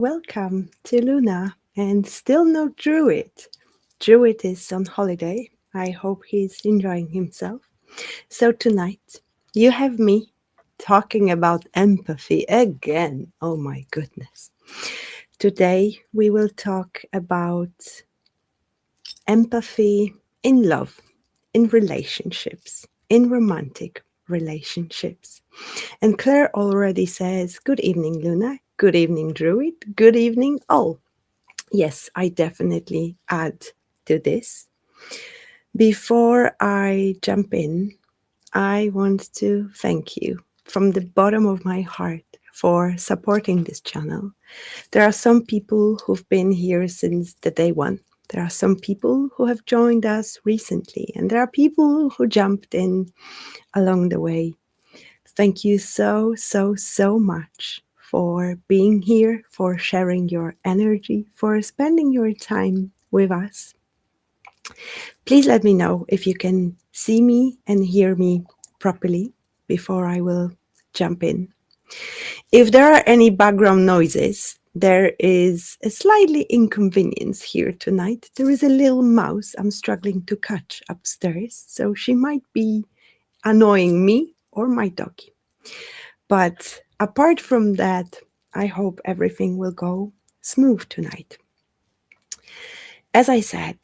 Welcome to Luna and still no Druid. Druid is on holiday. I hope he's enjoying himself. So tonight you have me talking about empathy again. Oh my goodness. Today we will talk about empathy in love, in relationships, in romantic relationships. And Claire already says, "Good evening, Luna. Good evening, Druid. Good evening, all." Yes, I definitely add to this. Before I jump in, I want to thank you from the bottom of my heart for supporting this channel. There are some people who've been here since the day one. There are some people who have joined us recently, and there are people who jumped in along the way. Thank you so much for being here, for sharing your energy, for spending your time with us. Please let me know if you can see me and hear me properly before I will jump in. If there are any background noises, there is a slightly inconvenience here tonight. There is a little mouse I'm struggling to catch upstairs, so she might be annoying me or my doggy. But apart from that, I hope everything will go smooth tonight. As I said,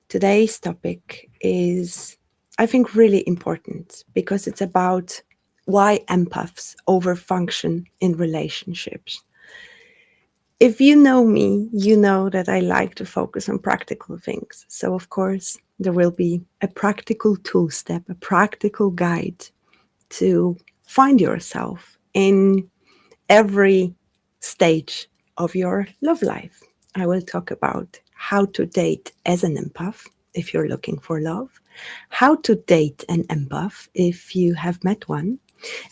today's topic is, I think, really important because it's about why empaths overfunction in relationships. If you know me, you know that I like to focus on practical things. So, of course, there will be a practical tool step, a practical guide to find yourself in every stage of your love life. I will talk about how to date as an empath if you're looking for love, how to date an empath if you have met one,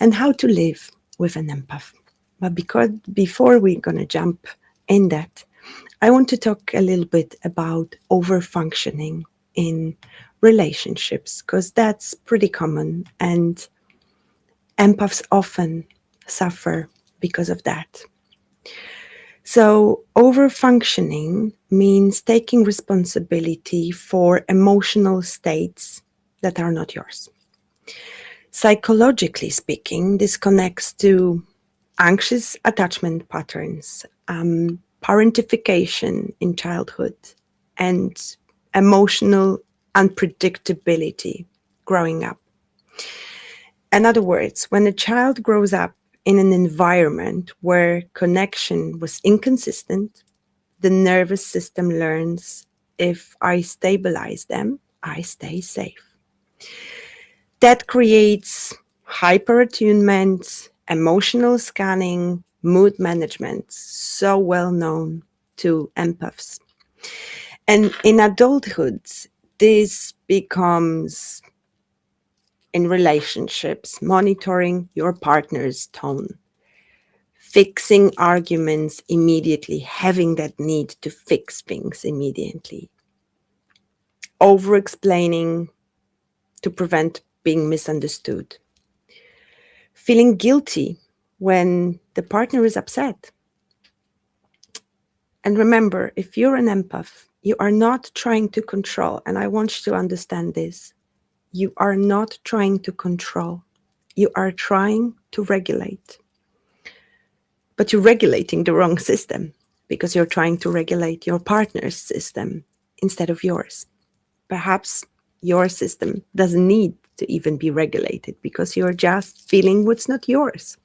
and how to live with an empath. But because before we're going to jump in that, I want to talk a little bit about overfunctioning in relationships because that's pretty common and empaths often suffer because of that. So, overfunctioning means taking responsibility for emotional states that are not yours. Psychologically speaking, this connects to anxious attachment patterns, parentification in childhood, and emotional unpredictability growing up. In other words, when a child grows up in an environment where connection was inconsistent, the nervous system learns, if I stabilize them, I stay safe. That creates hyper-attunement, emotional scanning, mood management, so well known to empaths. And in adulthood, this becomes, in relationships, monitoring your partner's tone, fixing arguments immediately, having that need to fix things immediately, over explaining to prevent being misunderstood, feeling guilty when the partner is upset. And remember, if you're an empath, you are not trying to control, and I want you to understand this. You are not trying to control. You are trying to regulate. But you're regulating the wrong system because you're trying to regulate your partner's system instead of yours. Perhaps your system doesn't need to even be regulated because you're just feeling what's not yours.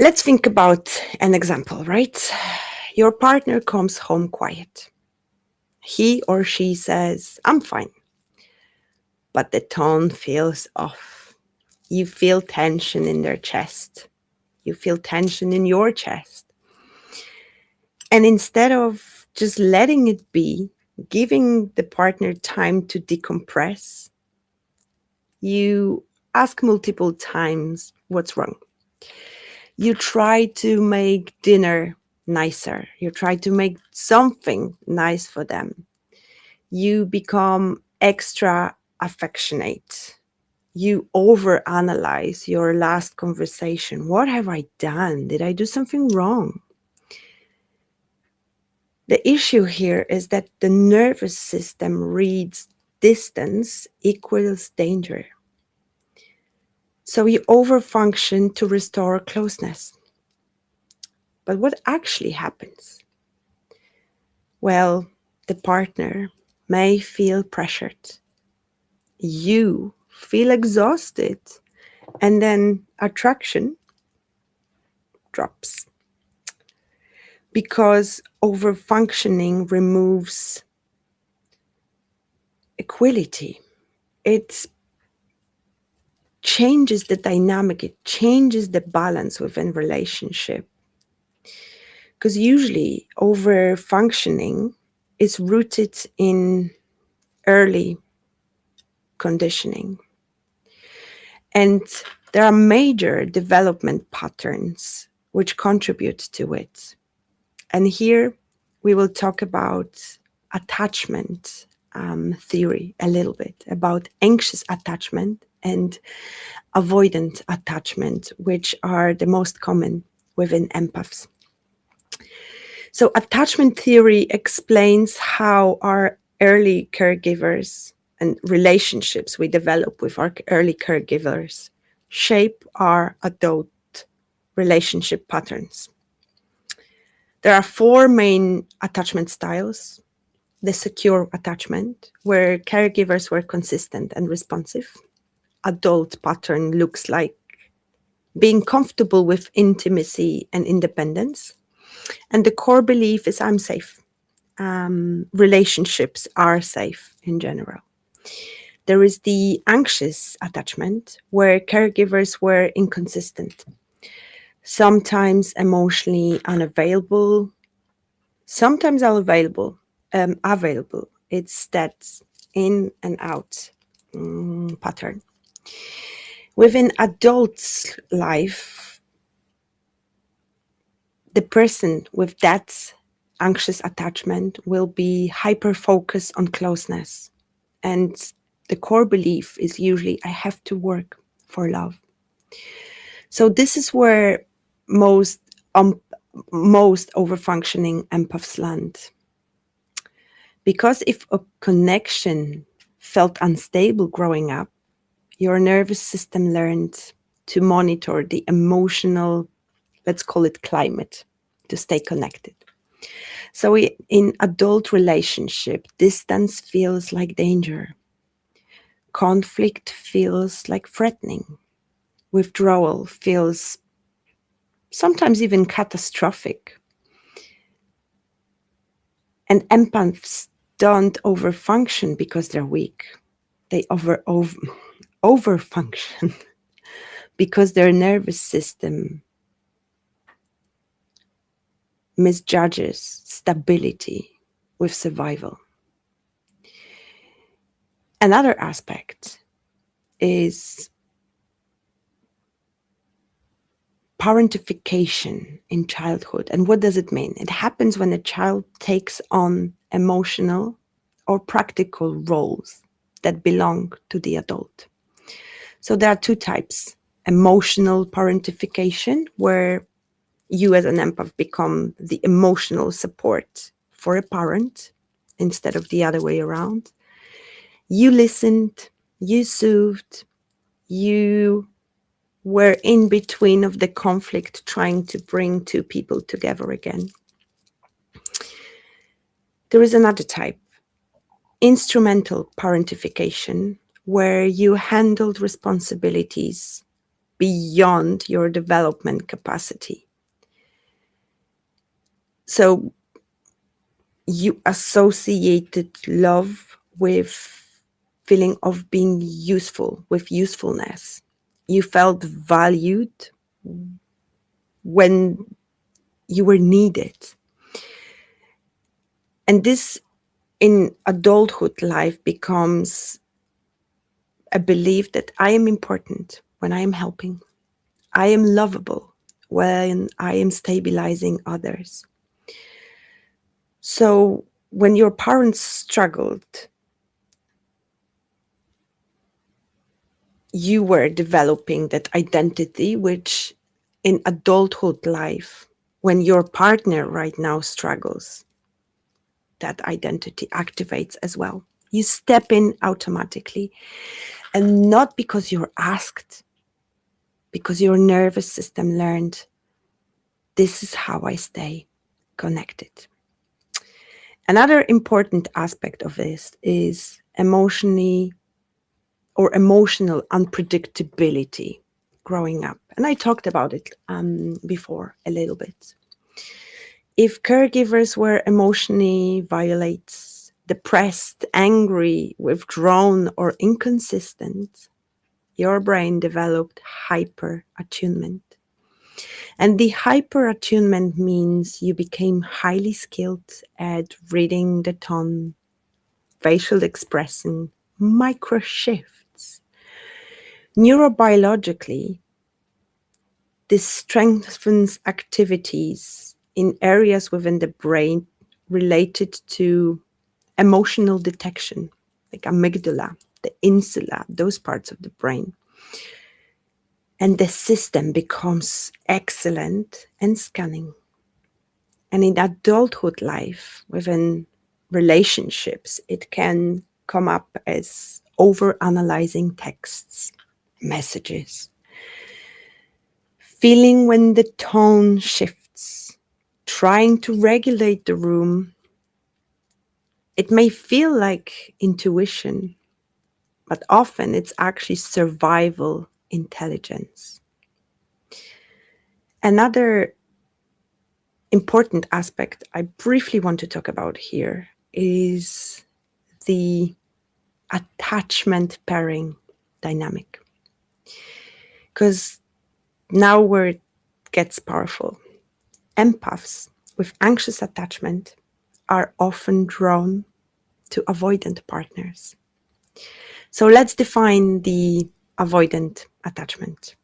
Let's think about an example, right? Your partner comes home quiet. He or she says, "I'm fine." But the tone feels off. You feel tension in their chest. You feel tension in your chest. And instead of just letting it be, giving the partner time to decompress, you ask multiple times what's wrong. You try to make dinner nicer. You try to make something nice for them. You become extra affectionate. You overanalyze your last conversation. What have I done? Did I do something wrong? The issue here is that the nervous system reads distance equals danger. So you overfunction to restore closeness. But what actually happens? Well, the partner may feel pressured. You feel exhausted, and then attraction drops because overfunctioning removes equality. It changes the dynamic, it changes the balance within relationship. Because usually over functioning is rooted in early conditioning. And there are major development patterns which contribute to it. And here we will talk about attachment theory a little bit, about anxious attachment and avoidant attachment, which are the most common within empaths. So attachment theory explains how our early caregivers and relationships we develop with our early caregivers shape our adult relationship patterns. There are four main attachment styles. The secure attachment, where caregivers were consistent and responsive. Adult pattern looks like being comfortable with intimacy and independence. And the core belief is I'm safe. Relationships are safe in general. There is the anxious attachment, where caregivers were inconsistent, sometimes emotionally unavailable, sometimes available. It's that in and out pattern. Within adults' life, the person with that anxious attachment will be hyper focused on closeness. And the core belief is usually I have to work for love. So this is where most overfunctioning empaths land. Because if a connection felt unstable growing up, your nervous system learned to monitor the emotional, let's call it climate, to stay connected. So in adult relationship, distance feels like danger. Conflict feels like threatening. Withdrawal feels sometimes even catastrophic. And empaths don't overfunction because they're weak. They overfunction because their nervous system misjudges stability with survival. Another aspect is parentification in childhood. And what does it mean? It happens when a child takes on emotional or practical roles that belong to the adult. So there are two types: emotional parentification, where you as an empath become the emotional support for a parent instead of the other way around. You listened, you soothed, you were in between of the conflict, trying to bring two people together again. There is another type, instrumental parentification, where you handled responsibilities beyond your development capacity. So you associated love with feeling of being useful, with usefulness. You felt valued when you were needed. And this in adulthood life becomes a belief that I am important when I am helping. I am lovable when I am stabilizing others. So when your parents struggled, you were developing that identity, which in adulthood life, when your partner right now struggles, that identity activates as well. You step in automatically, and not because you're asked, because your nervous system learned this is how I stay connected. Another important aspect of this is emotional unpredictability growing up. And I talked about it before a little bit. If caregivers were emotionally violate, depressed, angry, withdrawn, or inconsistent, your brain developed hyper attunement. And the hyper attunement means you became highly skilled at reading the tone, facial expression, micro shifts. Neurobiologically, this strengthens activities in areas within the brain related to emotional detection, like amygdala, the insula, those parts of the brain. And the system becomes excellent in scanning. And in adulthood life, within relationships, it can come up as over analyzing texts, messages, feeling when the tone shifts, trying to regulate the room. It may feel like intuition, but often it's actually survival intelligence. Another important aspect I briefly want to talk about here is the attachment pairing dynamic. Because now where it gets powerful, empaths with anxious attachment are often drawn to avoidant partners. So let's define the avoidant attachment.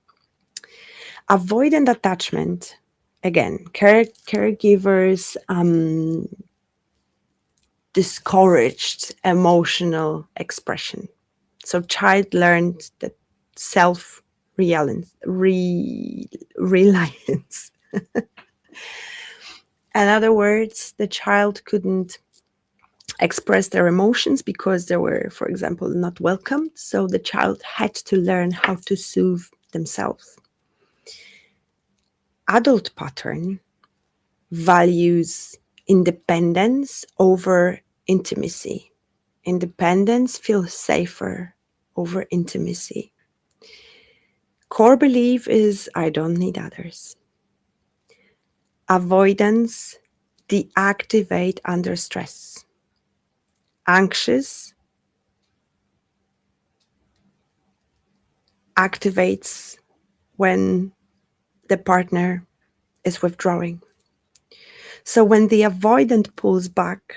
Avoidant attachment, again, caregivers discouraged emotional expression. So child learned that self-reliance. Reliance. In other words, the child couldn't express their emotions because they were, for example, not welcomed. So the child had to learn how to soothe themselves. Adult pattern values independence over intimacy. Independence feels safer over intimacy. Core belief is I don't need others. Avoidance, deactivate under stress. Anxious, activates when the partner is withdrawing. So when the avoidant pulls back,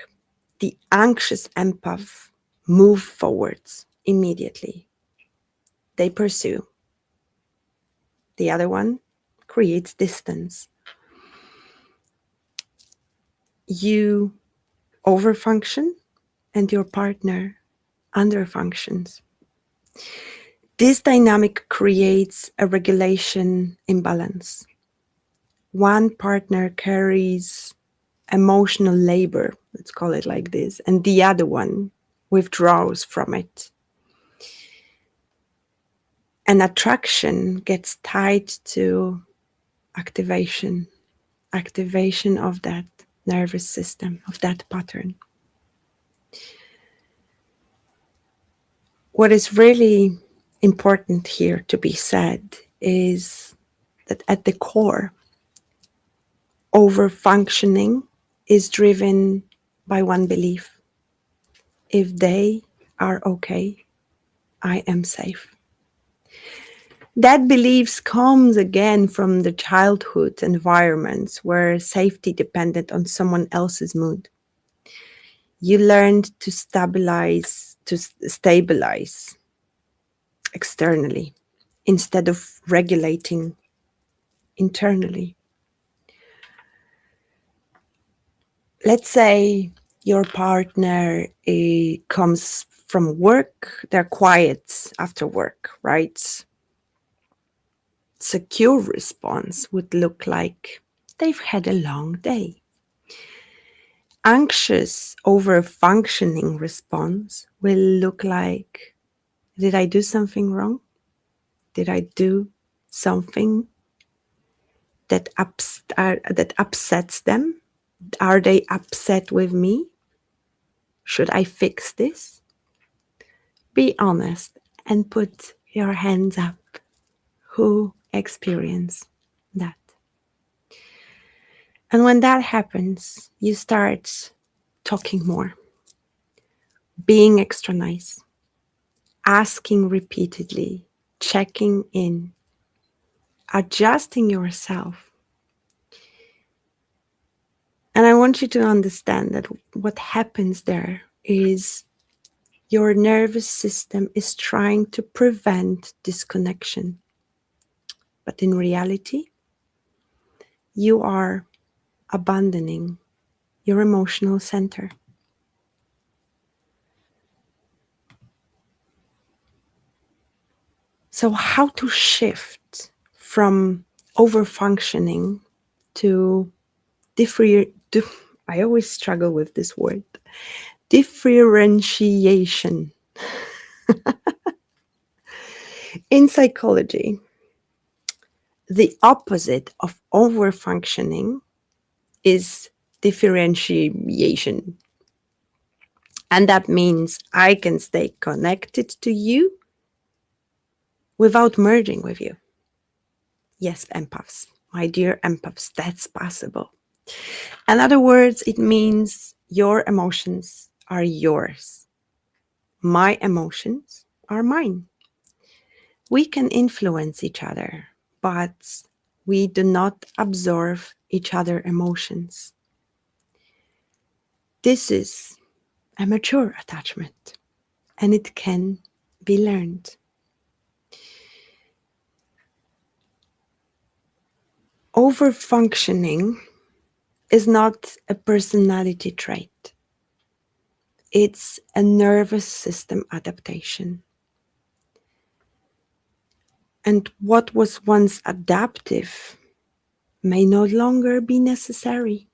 the anxious empath move forwards immediately. They pursue. The other one creates distance. You overfunction and your partner underfunctions. This dynamic creates a regulation imbalance. One partner carries emotional labor, let's call it like this, and the other one withdraws from it. And attraction gets tied to activation of that nervous system, of that pattern. What is really important here to be said is that at the core, overfunctioning is driven by one belief. If they are okay, I am safe. That belief comes again from the childhood environments where safety depended on someone else's mood. You learned to stabilize externally instead of regulating internally. Let's say your partner comes from work, they're quiet after work, right? Secure response would look like they've had a long day. Anxious over functioning response will look like, did I do something wrong? Did I do something that upsets them? Are they upset with me? Should I fix this? Be honest and put your hands up. Who experience that? And when that happens, you start talking more, being extra nice, asking repeatedly, checking in, adjusting yourself. And I want you to understand that what happens there is your nervous system is trying to prevent disconnection. But in reality, you are abandoning your emotional center. So, how to shift from overfunctioning to I always struggle with this word, differentiation. In psychology, the opposite of overfunctioning is differentiation. And that means I can stay connected to you without merging with you. Yes, empaths, my dear empaths, that's possible. In other words, it means your emotions are yours. My emotions are mine. We can influence each other, but we do not absorb each other's emotions. This is a mature attachment, and it can be learned. Overfunctioning is not a personality trait. It's a nervous system adaptation. And what was once adaptive may no longer be necessary.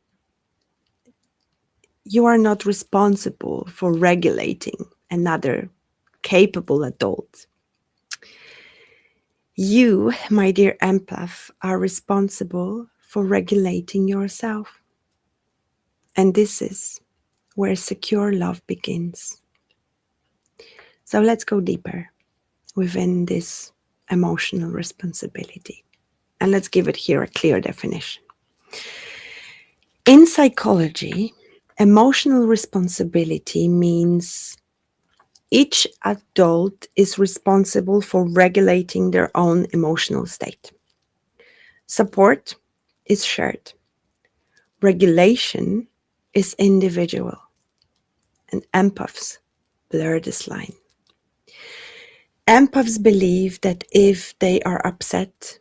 You are not responsible for regulating another capable adult. You, my dear empath, are responsible for regulating yourself. And this is where secure love begins. So let's go deeper within this emotional responsibility. And let's give it here a clear definition. In psychology, emotional responsibility means each adult is responsible for regulating their own emotional state. Support is shared. Regulation is individual. And empaths blur this line. Empaths believe that if they are upset,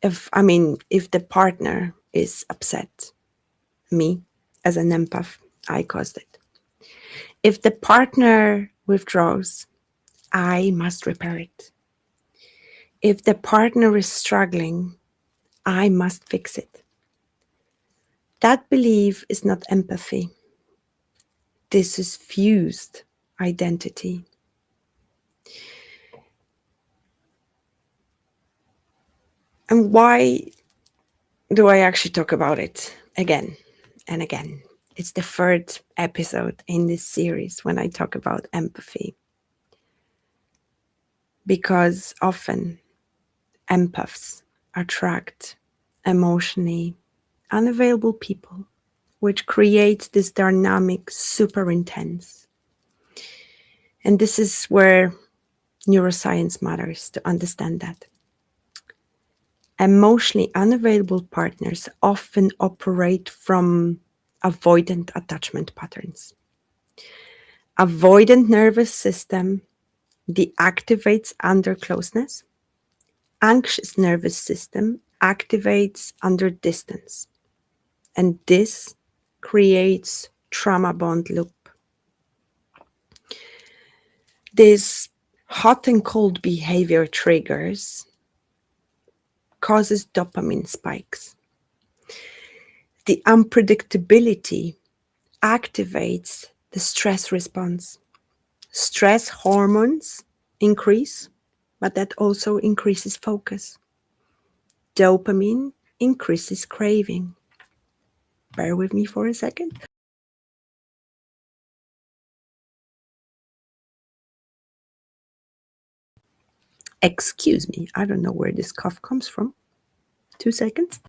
if the partner is upset, me as an empath, I caused it. If the partner withdraws, I must repair it. If the partner is struggling, I must fix it. That belief is not empathy. This is fused identity. And why do I actually talk about it again and again? It's the third episode in this series when I talk about empathy. Because often empaths attract emotionally unavailable people, which creates this dynamic super intense. And this is where neuroscience matters to understand that. Emotionally unavailable partners often operate from avoidant attachment patterns. Avoidant nervous system deactivates under closeness. Anxious nervous system activates under distance. And this creates trauma bond loop. This hot and cold behavior triggers causes dopamine spikes. The unpredictability activates the stress response. Stress hormones increase, but that also increases focus. Dopamine increases craving. Bear with me for a second. Excuse me, I don't know where this cough comes from. 2 seconds.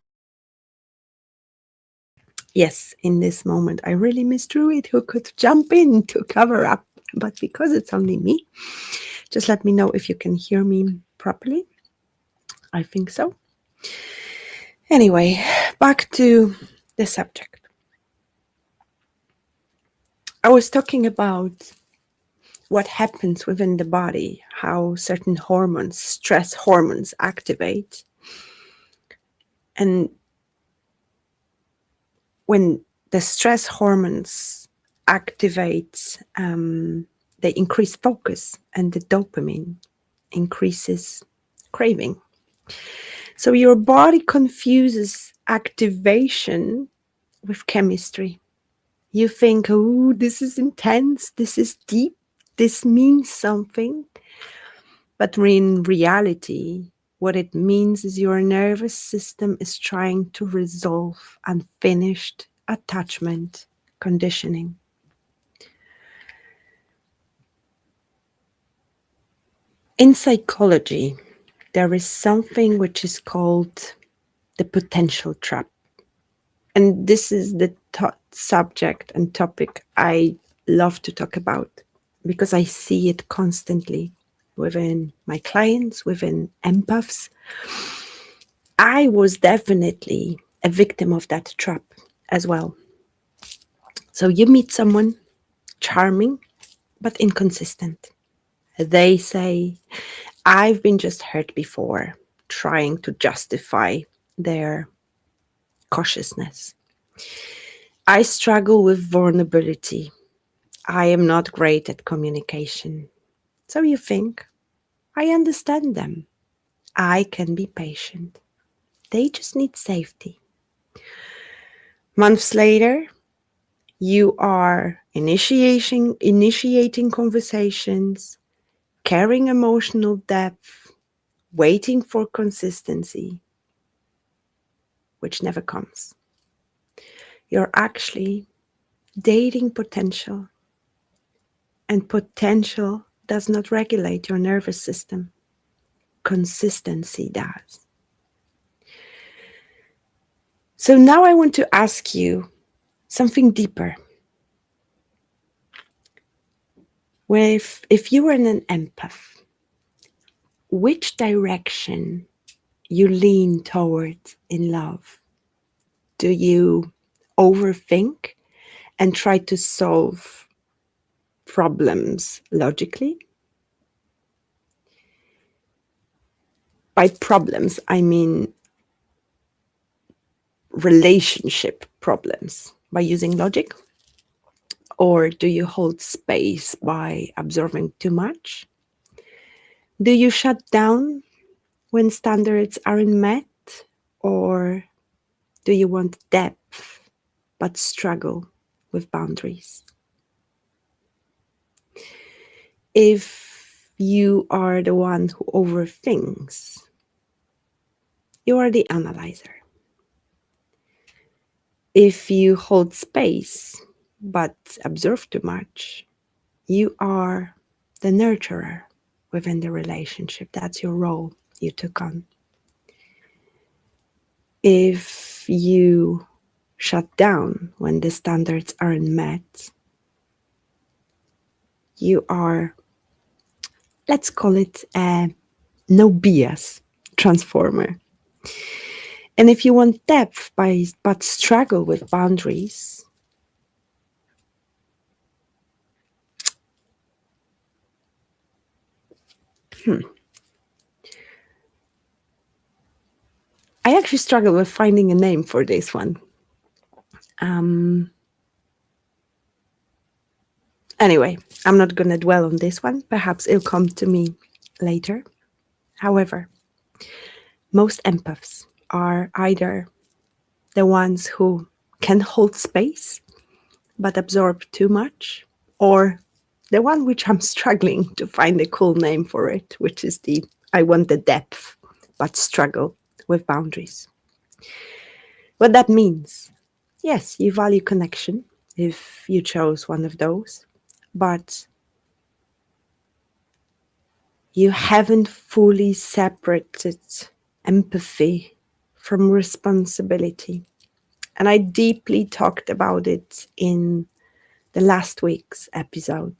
Yes, in this moment, I really miss Druid who could jump in to cover up. But because it's only me, just let me know if you can hear me properly. I think so. Anyway, back to the subject. I was talking about what happens within the body, how certain hormones, stress hormones, activate. And when the stress hormones activate, they increase focus, and the dopamine increases craving. So your body confuses activation with chemistry. You think, oh, this is intense, this is deep, this means something. But in reality, what it means is your nervous system is trying to resolve unfinished attachment conditioning. In psychology, there is something which is called the potential trap. And this is the subject and topic I love to talk about because I see it constantly within my clients, within empaths. I was definitely a victim of that trap as well. So you meet someone charming but inconsistent. They say, I've been just hurt before, trying to justify their cautiousness. I struggle with vulnerability. I am not great at communication. So you think, I understand them. I can be patient. They just need safety. Months later, you are initiating conversations, carrying emotional depth, waiting for consistency, which never comes. You're actually dating potential, and potential does not regulate your nervous system. Consistency does. So now I want to ask you something deeper. If you were an empath, which direction you lean towards in love? Do you overthink and try to solve problems logically? By problems, I mean relationship problems by using logic? Or do you hold space by observing too much? Do you shut down when standards aren't met? Or do you want depth but struggle with boundaries? If you are the one who overthinks, you are the analyzer. If you hold space but observe too much, you are the nurturer within the relationship. That's your role you took on. If you shut down when the standards aren't met, you are, let's call it a no BS transformer. And if you want depth but struggle with boundaries, I actually struggle with finding a name for this one. Anyway, I'm not going to dwell on this one. Perhaps it'll come to me later. However, most empaths are either the ones who can hold space but absorb too much, or the one which I'm struggling to find a cool name for it, which is the I want the depth but struggle with boundaries. What that means, yes, you value connection if you chose one of those, but you haven't fully separated empathy from responsibility. And I deeply talked about it in the last week's episode,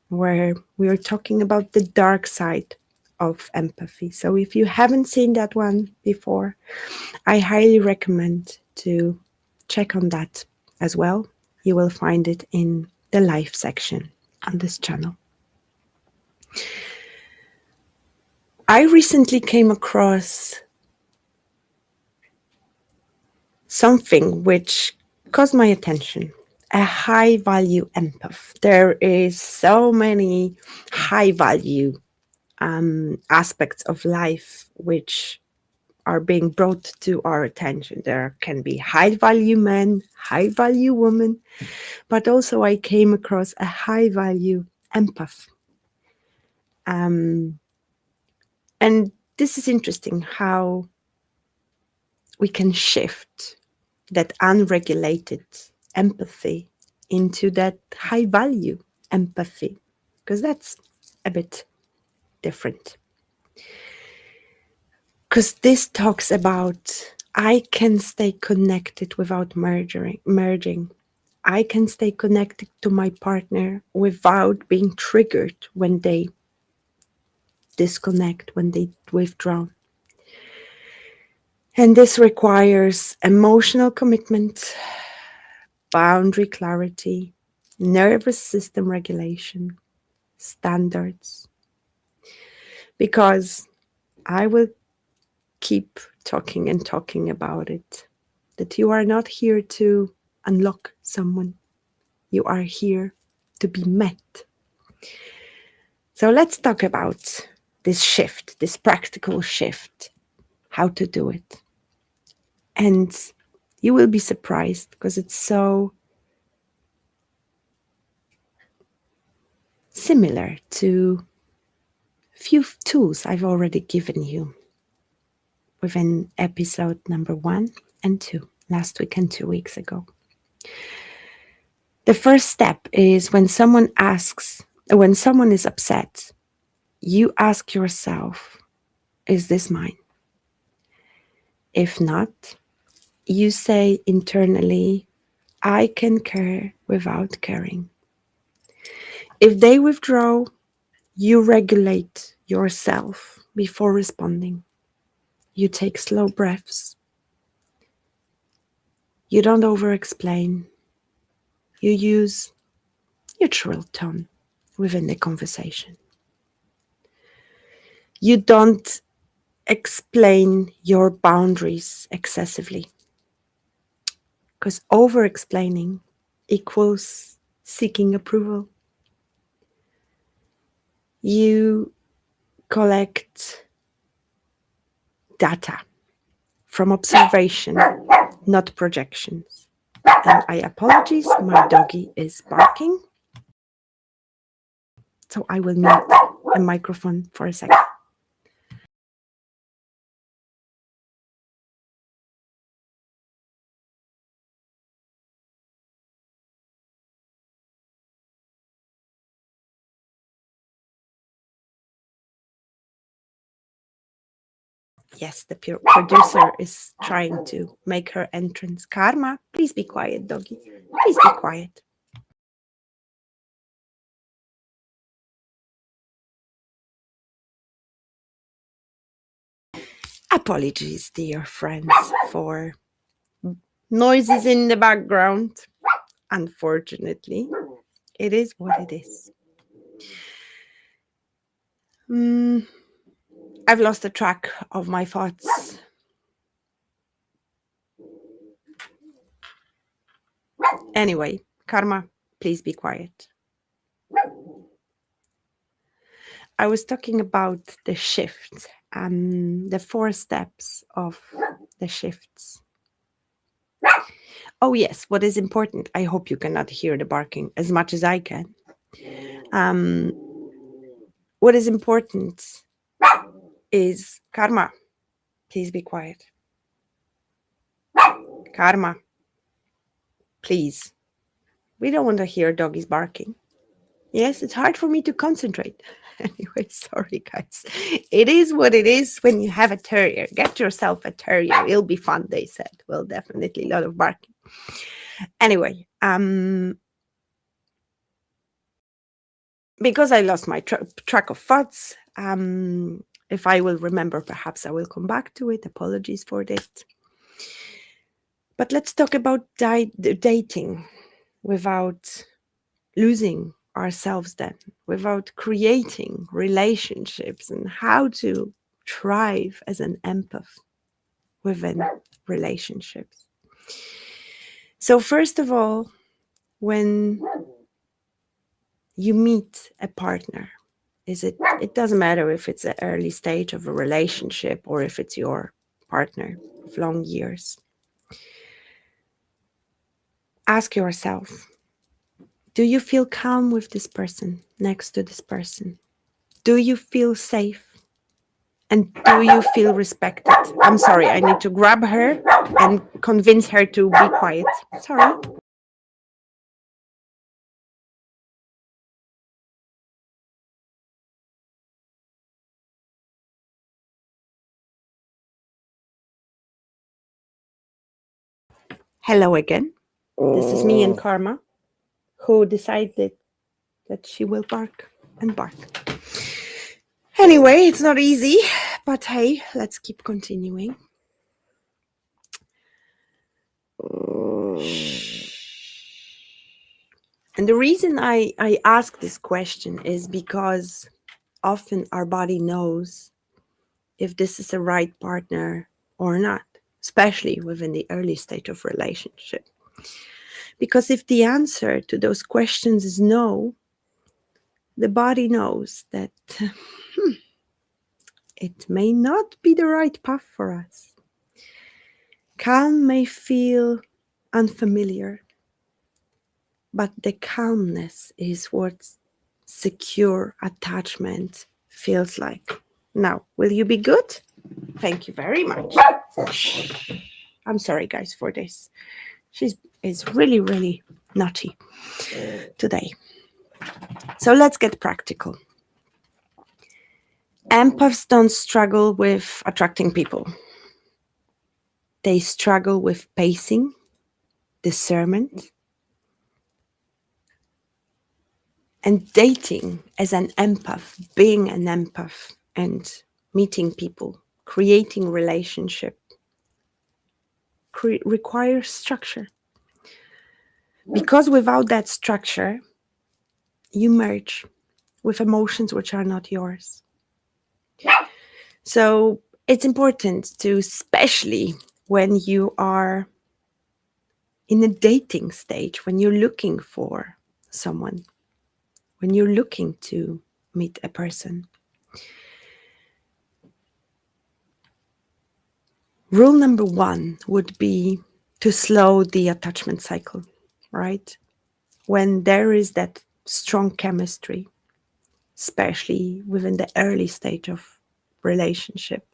where we were talking about the dark side of empathy. So if you haven't seen that one before, I highly recommend to check on that as well. You will find it in the live section on this channel. I recently came across something which caught my attention. A high value empath. There is so many high value aspects of life which are being brought to our attention. There can be high value men, high value women, but also I came across a high value empath. And this is interesting how we can shift that unregulated empathy into that high value empathy, because that's a bit different. Because this talks about I can stay connected without merging. I can stay connected to my partner without being triggered when they disconnect, when they withdraw. And this requires emotional commitment, boundary clarity, nervous system regulation, standards. Because I will keep talking and talking about it, that you are not here to unlock someone. You are here to be met. So let's talk about this shift, this practical shift, how to do it. And you will be surprised because it's so similar to a few tools I've already given you within episode number 1 and 2, last week and 2 weeks ago. The first step is when someone is upset, you ask yourself, is this mine? If not, you say internally, I can care without caring. If they withdraw, you regulate yourself before responding. You take slow breaths. You don't over-explain. You use neutral tone within the conversation. You don't explain your boundaries excessively, because over-explaining equals seeking approval. You collect data from observation, not projections. And I apologize, my doggy is barking. So I will mute a microphone for a second. Yes, the producer is trying to make her entrance. Karma, please be quiet, doggy. Please be quiet. Apologies, dear friends, for noises in the background. Unfortunately, it is what it is. I've lost the track of my thoughts. Anyway, Karma, please be quiet. I was talking about the shift, the 4 steps of the shifts. Oh, yes, what is important? I hope you cannot hear the barking as much as I can. Um, what is important is Karma. Please be quiet. Karma, please. We don't want to hear doggies barking. Yes, it's hard for me to concentrate. Anyway, sorry, guys. It is what it is when you have a terrier. Get yourself a terrier. It'll be fun, they said. Well, definitely a lot of barking. Anyway, because I lost my track of thoughts, if I will remember, perhaps I will come back to it. Apologies for that. But let's talk about dating without losing ourselves then, without creating relationships, and how to thrive as an empath within relationships. So first of all, when you meet a partner, it doesn't matter if it's an early stage of a relationship or if it's your partner of long years. Ask yourself, do you feel calm with this person, next to this person? Do you feel safe? And do you feel respected? I'm sorry, I need to grab her and convince her to be quiet. Sorry. Hello again. This is me and Karma, who decided that she will bark and bark. Anyway, it's not easy, but hey, let's keep continuing. And the reason I ask this question is because often our body knows if this is the right partner or not, especially within the early stage of relationship. Because if the answer to those questions is no, the body knows that it may not be the right path for us. Calm may feel unfamiliar, but the calmness is what secure attachment feels like. Now, will you be good? Thank you very much. I'm sorry, guys, for this. She is really, really naughty today. So let's get practical. Empaths don't struggle with attracting people. They struggle with pacing, discernment, and dating as an empath, being an empath, and meeting people, creating relationship requires structure. Because without that structure, you merge with emotions which are not yours. So it's important to, especially when you are in a dating stage, when you're looking for someone, when you're looking to meet a person. Rule number 1 would be to slow the attachment cycle, right? When there is that strong chemistry, especially within the early stage of relationship,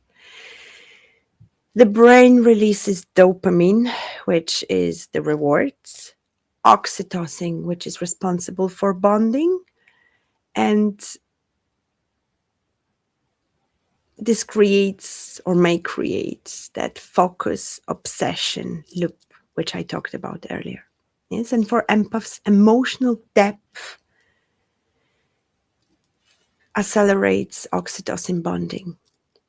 the brain releases dopamine, which is the rewards, oxytocin, which is responsible for bonding, and this creates or may create that focus obsession loop, which I talked about earlier. Yes, and for empaths, emotional depth accelerates oxytocin bonding.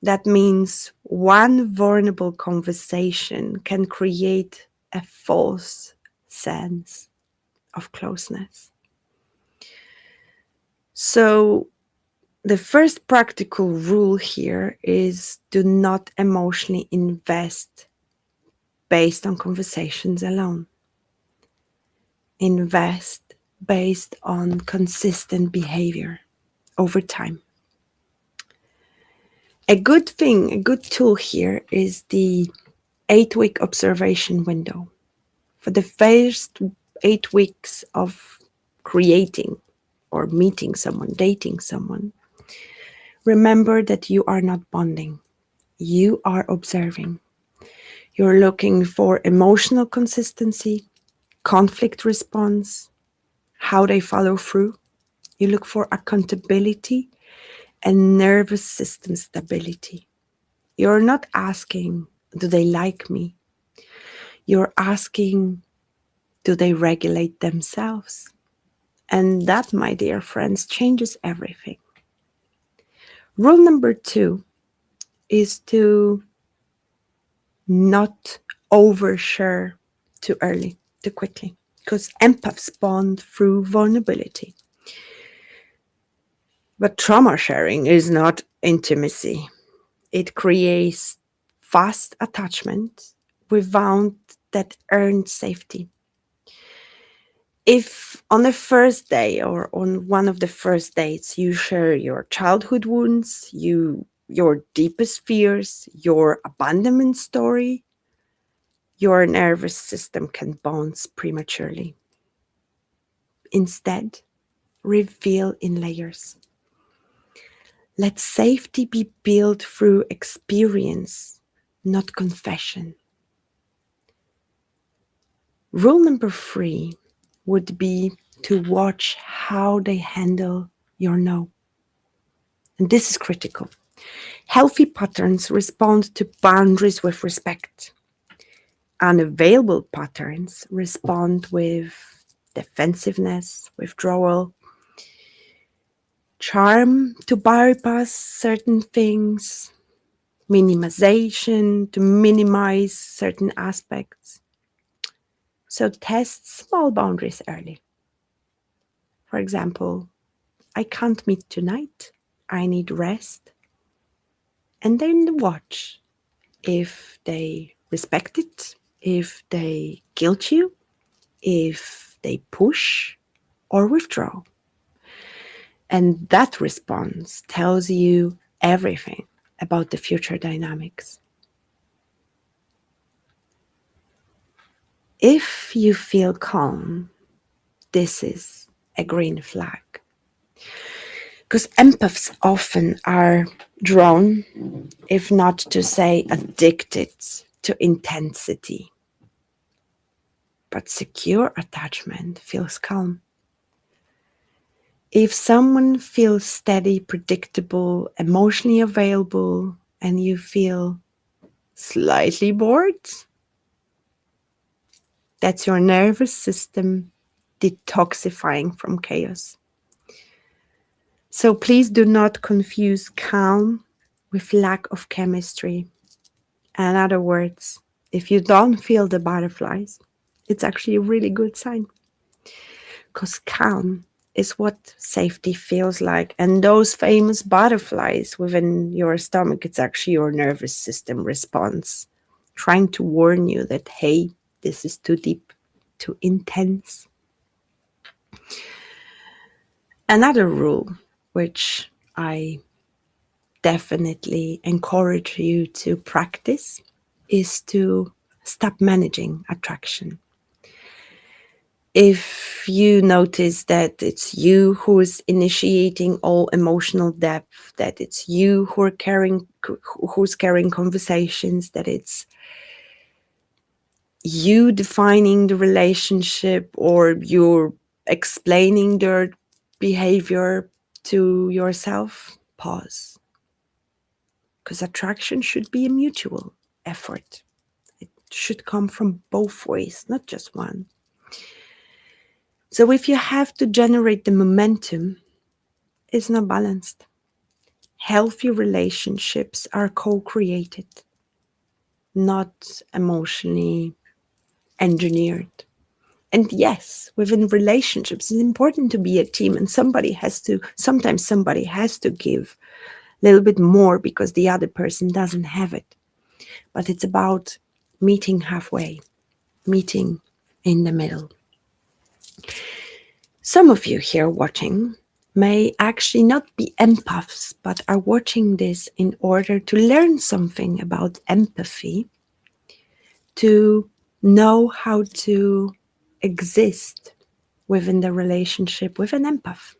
That means one vulnerable conversation can create a false sense of closeness. So the first practical rule here is do not emotionally invest based on conversations alone. Invest based on consistent behavior over time. A good tool here is the 8-week observation window. For the first 8 weeks of creating or meeting someone, dating someone, remember that you are not bonding. You are observing. You're looking for emotional consistency, conflict response, how they follow through. You look for accountability and nervous system stability. You're not asking, do they like me? You're asking, do they regulate themselves? And that, my dear friends, changes everything. Rule number 2 is to not overshare too early, too quickly, because empaths bond through vulnerability. But trauma sharing is not intimacy. It creates fast attachment without that earned safety. If on the first day or on one of the first dates you share your childhood wounds, your deepest fears, your abandonment story, your nervous system can bounce prematurely. Instead, reveal in layers. Let safety be built through experience, not confession. Rule number 3 would be to watch how they handle your no. And this is critical. Healthy patterns respond to boundaries with respect. Unavailable patterns respond with defensiveness, withdrawal, charm to bypass certain things, minimization to minimize certain aspects. So test small boundaries early. For example, I can't meet tonight. I need rest. And then watch if they respect it, if they guilt you, if they push or withdraw. And that response tells you everything about the future dynamics. If you feel calm, this is a green flag. Because empaths often are drawn, if not to say addicted, to intensity. But secure attachment feels calm. If someone feels steady, predictable, emotionally available, and you feel slightly bored, that's your nervous system detoxifying from chaos. So please do not confuse calm with lack of chemistry. In other words, if you don't feel the butterflies, it's actually a really good sign. Because calm is what safety feels like. And those famous butterflies within your stomach, it's actually your nervous system response, trying to warn you that, hey, this is too deep, too intense. Another rule, which I definitely encourage you to practice, is to stop managing attraction. If you notice that it's you who is initiating all emotional depth, that it's you who's carrying conversations, that it's you defining the relationship or you're explaining their behavior to yourself, pause. Because attraction should be a mutual effort. It should come from both ways, not just one. So if you have to generate the momentum, it's not balanced. Healthy relationships are co-created, not emotionally engineered. And yes, within relationships, it's important to be a team, and sometimes somebody has to give a little bit more because the other person doesn't have it. But it's about meeting halfway, meeting in the middle. Some of you here watching may actually not be empaths, but are watching this in order to learn something about empathy, to know how to exist within the relationship with an empath.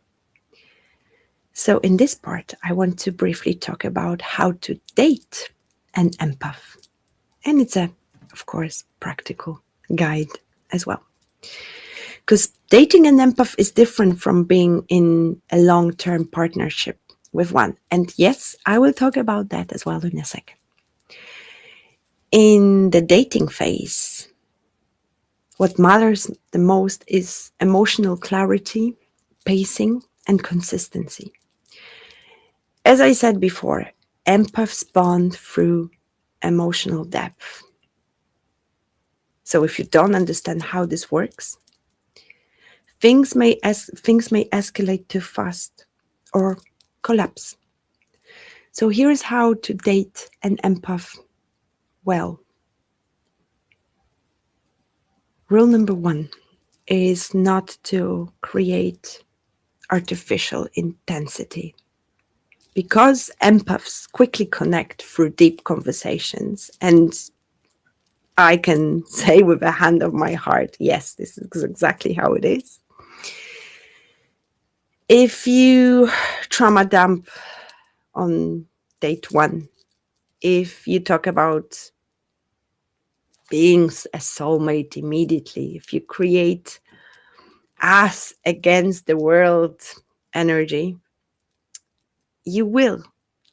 So, in this part, I want to briefly talk about how to date an empath. And it's a, of course, practical guide as well. Because dating an empath is different from being in a long term partnership with one. And yes, I will talk about that as well in a second. In the dating phase, what matters the most is emotional clarity, pacing, and consistency. As I said before, empaths bond through emotional depth. So if you don't understand how this works, things may escalate too fast or collapse. So here's how to date an empath well. Rule number 1 is not to create artificial intensity. Because empaths quickly connect through deep conversations, and I can say with a hand of my heart, yes, this is exactly how it is. If you trauma dump on date 1, if you talk about being a soulmate immediately, if you create us against the world energy, you will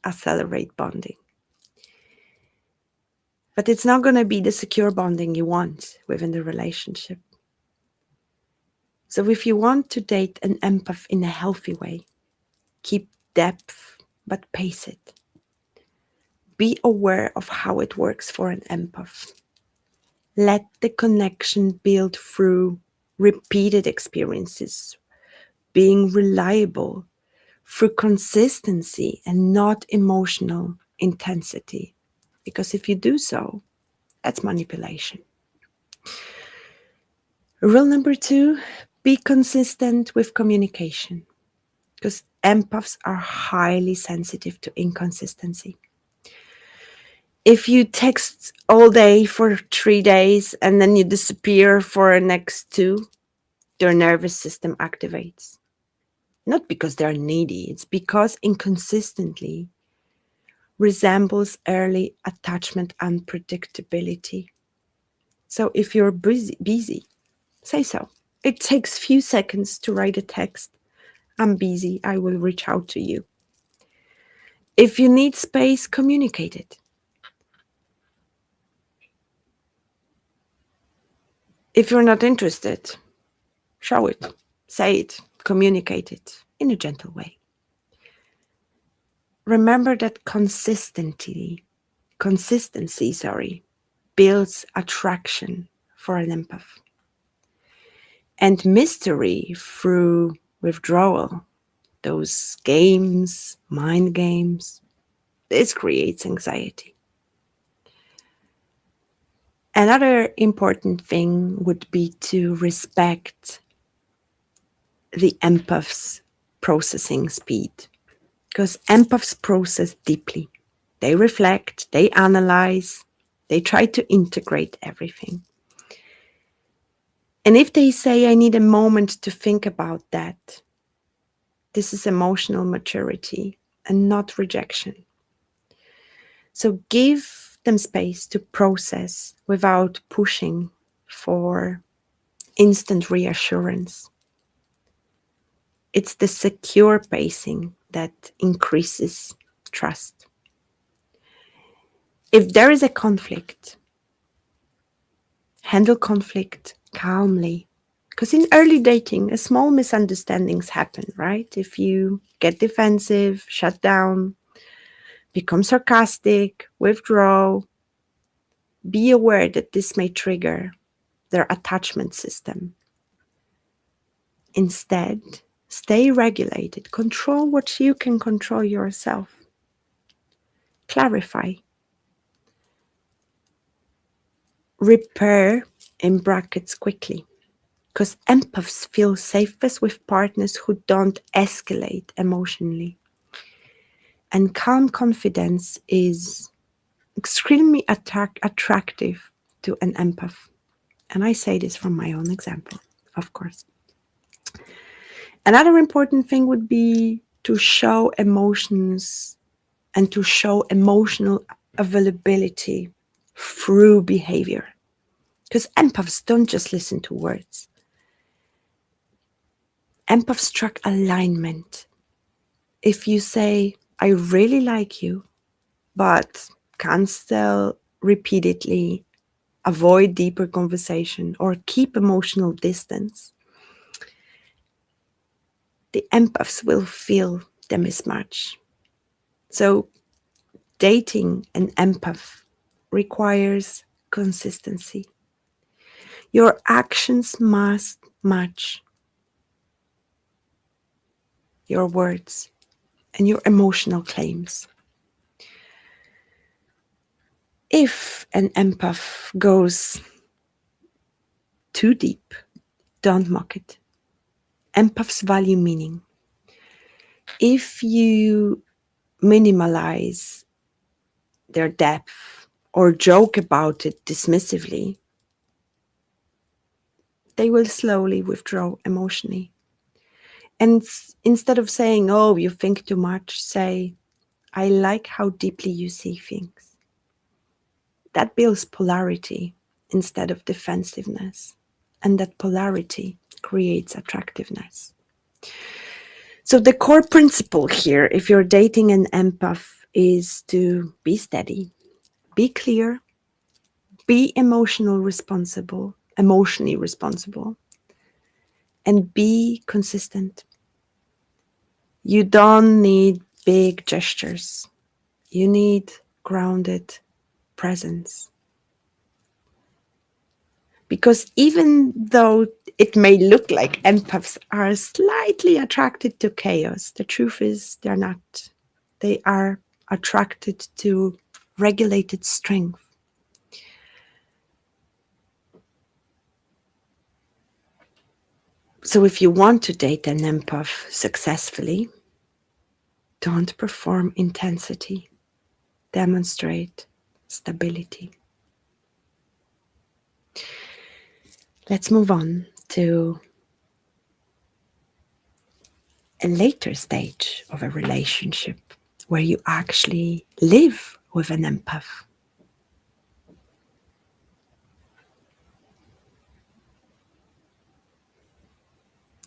accelerate bonding. But it's not going to be the secure bonding you want within the relationship. So if you want to date an empath in a healthy way, keep depth but pace it. Be aware of how it works for an empath. Let the connection build through repeated experiences, being reliable, through consistency and not emotional intensity. Because if you do so, that's manipulation. Rule number 2, be consistent with communication. Because empaths are highly sensitive to inconsistency. If you text all day for 3 days and then you disappear for the next 2, their nervous system activates. Not because they're needy, it's because inconsistently resembles early attachment unpredictability. So if you're busy, say so. It takes few seconds to write a text. I'm busy, I will reach out to you. If you need space, communicate it. If you're not interested, show it, say it, communicate it in a gentle way. Remember that consistency, builds attraction for an empath. And mystery through withdrawal, those games, mind games, this creates anxiety. Another important thing would be to respect the empath's processing speed, because empaths process deeply. They reflect, they analyze, they try to integrate everything. And if they say, I need a moment to think about that, this is emotional maturity and not rejection. So give them space to process without pushing for instant reassurance. It's the secure pacing that increases trust. If there is a conflict, handle conflict calmly. Because in early dating, small misunderstandings happen, right? If you get defensive, shut down, become sarcastic, withdraw, be aware that this may trigger their attachment system. Instead, stay regulated. Control what you can control yourself. Clarify. Repair, in brackets, quickly. because empaths feel safest with partners who don't escalate emotionally. And calm confidence is extremely attractive to an empath. And I say this from my own example, of course. Another important thing would be to show emotions and to show emotional availability through behavior. Because empaths don't just listen to words. Empaths track alignment. If you say, I really like you, but can't still repeatedly avoid deeper conversation or keep emotional distance, the empaths will feel the mismatch. So dating an empath requires consistency. Your actions must match your words and your emotional claims. If an empath goes too deep, don't mock it. Empaths value meaning. If you minimalize their depth or joke about it dismissively, they will slowly withdraw emotionally. And instead of saying, oh, you think too much, say, I like how deeply you see things. That builds polarity instead of defensiveness. And that polarity creates attractiveness. So the core principle here, if you're dating an empath, is to be steady, be clear, be emotionally responsible, and be consistent. You don't need big gestures. You need grounded presence. Because even though it may look like empaths are slightly attracted to chaos, the truth is they're not. They are attracted to regulated strength. So if you want to date an empath successfully, don't perform intensity. Demonstrate stability. Let's move on to a later stage of a relationship where you actually live with an empath.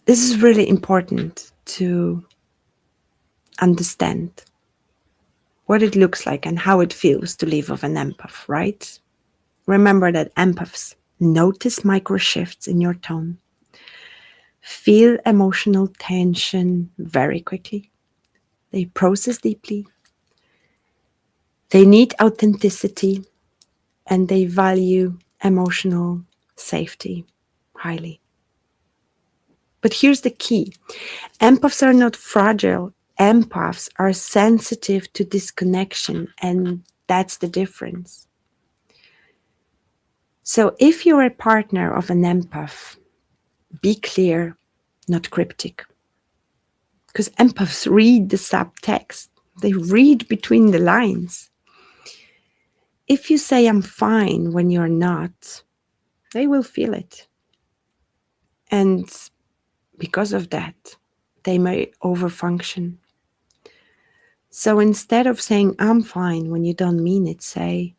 This is really important to understand what it looks like and how it feels to live with an empath, right? Remember that empaths notice micro shifts in your tone, feel emotional tension very quickly, they process deeply, they need authenticity, and they value emotional safety highly. But here's the key. Empaths are not fragile. Empaths are sensitive to disconnection, and that's the difference. So if you're a partner of an empath, be clear, not cryptic. Because empaths read the subtext. They read between the lines. If you say I'm fine when you're not, they will feel it. And because of that, they may overfunction. So instead of saying I'm fine when you don't mean it, say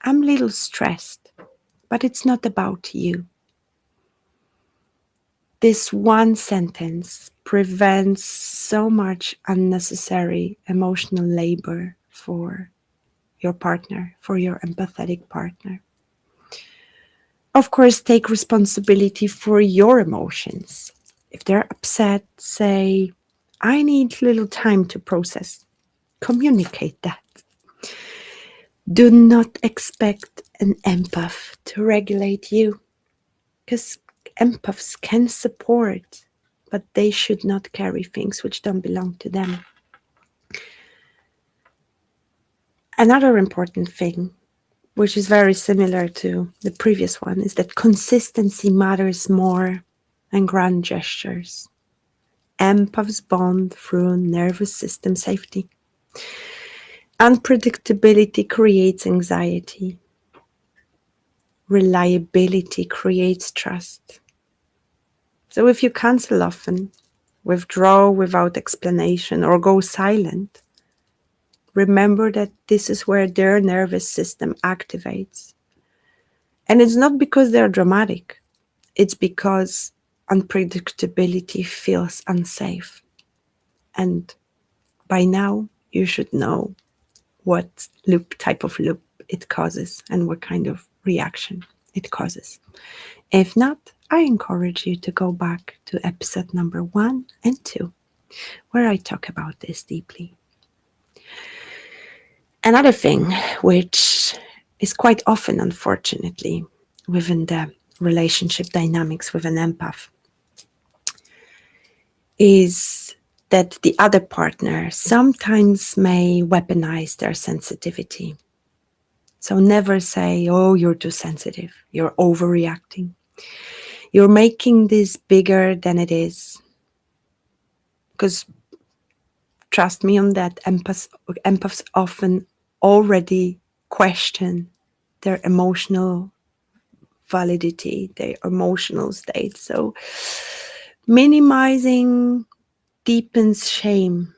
I'm a little stressed, but it's not about you. This one sentence prevents so much unnecessary emotional labor for your partner, for your empathetic partner. Of course, take responsibility for your emotions. If they're upset, say, I need little time to process. Communicate that. Do not expect an empath to regulate you, because empaths can support, but they should not carry things which don't belong to them. Another important thing, which is very similar to the previous one, is that consistency matters more and grand gestures. Empaths bond through nervous system safety. Unpredictability creates anxiety. Reliability creates trust. So if you cancel often, withdraw without explanation, or go silent, remember that this is where their nervous system activates. And it's not because they're dramatic, it's because unpredictability feels unsafe. And by now, you should know what type of loop it causes and what kind of reaction it causes. If not, I encourage you to go back to episode number 1 and 2, where I talk about this deeply. Another thing, which is quite often, unfortunately, within the relationship dynamics with an empath, is that the other partner sometimes may weaponize their sensitivity. So never say, oh, you're too sensitive, you're overreacting, you're making this bigger than it is. Because trust me on that, empaths often already question their emotional validity, their emotional state. So minimizing deepens shame.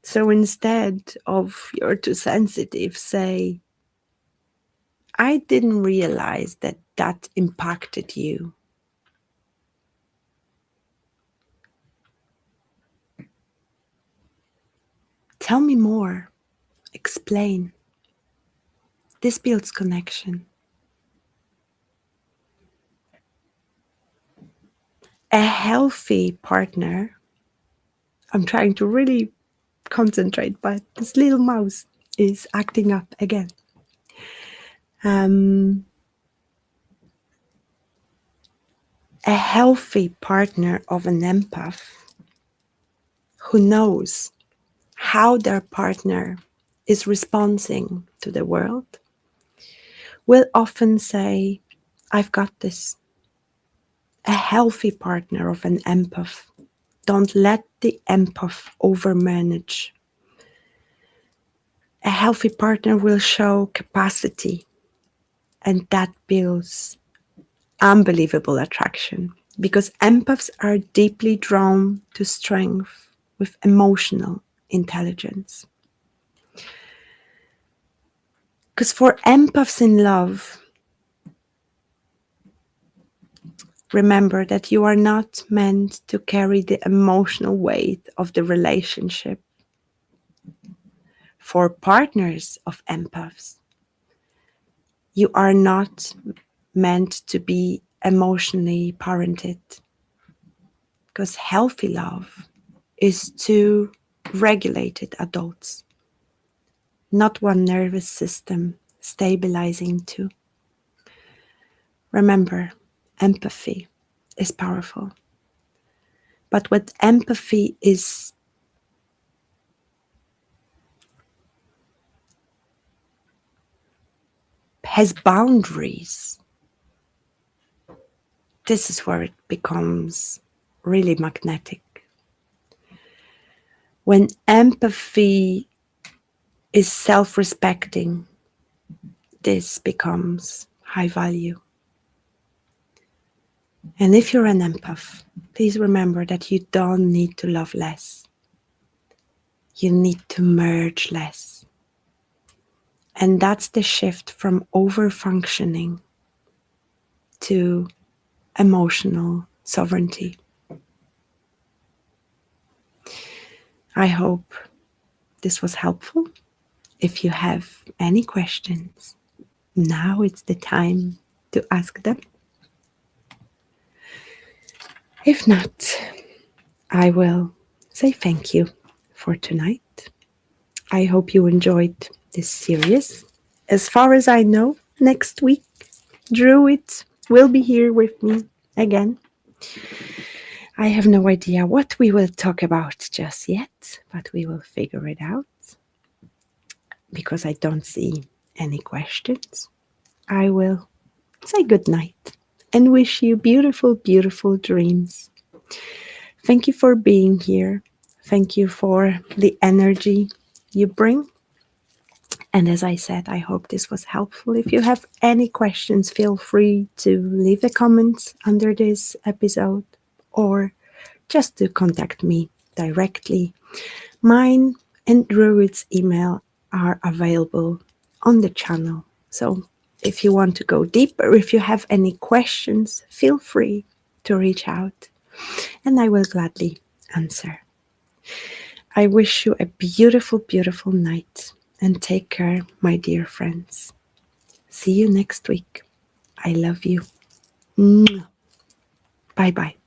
So instead of you're too sensitive, say, I didn't realize that that impacted you. Tell me more. Explain. This builds connection. A healthy partner, I'm trying to really concentrate, but this little mouse is acting up again. A healthy partner of an empath who knows how their partner is responding to the world will often say, I've got this. A healthy partner of an empath, don't let the empath overmanage. A healthy partner will show capacity, and that builds unbelievable attraction, because empaths are deeply drawn to strength with emotional intelligence. Because for empaths in love, remember that you are not meant to carry the emotional weight of the relationship. For partners of empaths, you are not meant to be emotionally parented. Because healthy love is two regulated adults, not one nervous system stabilizing two. Remember, empathy is powerful. But what empathy has boundaries, this is where it becomes really magnetic. When empathy is self-respecting, this becomes high value. And if you're an empath, please remember that you don't need to love less. You need to merge less. And that's the shift from overfunctioning to emotional sovereignty. I hope this was helpful. If you have any questions, now it's the time to ask them. If not, I will say thank you for tonight. I hope you enjoyed this series. As far as I know, next week, Druid will be here with me again. I have no idea what we will talk about just yet, but we will figure it out. Because I don't see any questions, I will say good night and wish you beautiful, beautiful dreams. Thank you for being here. Thank you for the energy you bring. And as I said, I hope this was helpful. If you have any questions, feel free to leave a comment under this episode or just to contact me directly. Mine and Druid's email are available on the channel. So if you want to go deeper, if you have any questions, feel free to reach out and I will gladly answer. I wish you a beautiful, beautiful night and take care, my dear friends. See you next week. I love you. Bye bye.